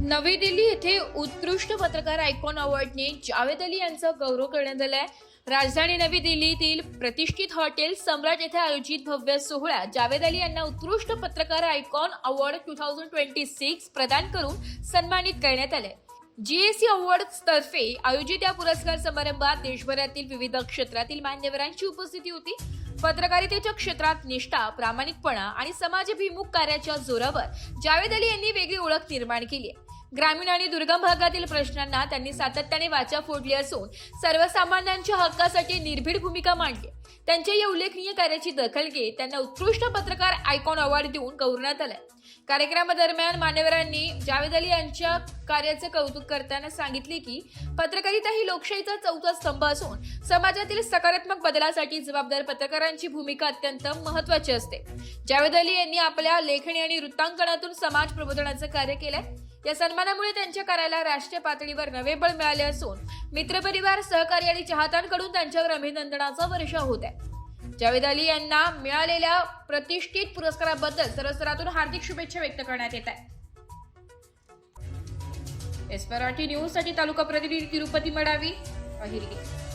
नवी दिल्ली येथे उत्कृष्ट पत्रकार आयकॉन अवॉर्डने जावेद अली यांचा गौरव करण्यात आलाय। राजधानी नवी दिल्लीतील प्रतिष्ठित हॉटेल सम्राट येथे आयोजित भव्य सोहळ्यात जावेद अली यांना उत्कृष्ट पत्रकार आयकॉन अवॉर्ड 2026 प्रदान करून सन्मानित करण्यात आले। जीएसी अवॉर्ड्स तर्फे आयोजित या पुरस्कार समारंभात देशभरातील विविध क्षेत्रातील मान्यवरांची उपस्थिती होती। पत्रकारितेच्या क्षेत्रात निष्ठा, प्रामाणिकपणा आणि समाजाभिमुख कार्याच्या जोरावर जावेद अली यांनी वेगळी ओळख निर्माण केली आहे। ग्रामीण आणि दुर्गम भागातील प्रश्नांना त्यांनी सातत्याने वाचा फोडली असून सर्वसामान्यांच्या हक्कासाठी निर्भीड भूमिका मांडली। त्यांच्या या उल्लेखनीय कार्याची दखल घेत त्यांना उत्कृष्ट पत्रकार आयकॉन अवॉर्ड देऊन गौरवण्यात आले। कार्यक्रमादरम्यान मान्यवरांनी जावेद अली यांच्या कार्याचे कौतुक करताना सांगितले की पत्रकारिता ही लोकशाहीचा चौथा स्तंभ असून समाजातील सकारात्मक बदलासाठी जबाबदार पत्रकारांची भूमिका अत्यंत महत्त्वाची असते। जावेद अली यांनी आपल्या लेखणी आणि वृत्तांकनातून समाज प्रबोधनाचे कार्य केले। या सन्मानामुळे त्यांच्या कार्याला राष्ट्रीय पातळीवर नवे बळ मिळाले असून मित्रपरिवार, सहकारी आणि चाहत्यांकडून त्यांच्यावर अभिनंदनाचा वर्षाव होत आहे। जावेद अली यांना मिळालेल्या प्रतिष्ठित पुरस्काराबद्दल सर्व स्तरातून हार्दिक शुभेच्छा व्यक्त करण्यात येत आहे। एस मराठी न्यूज साठी तालुका प्रतिनिधी तिरुपती मडावी, अहिरगे।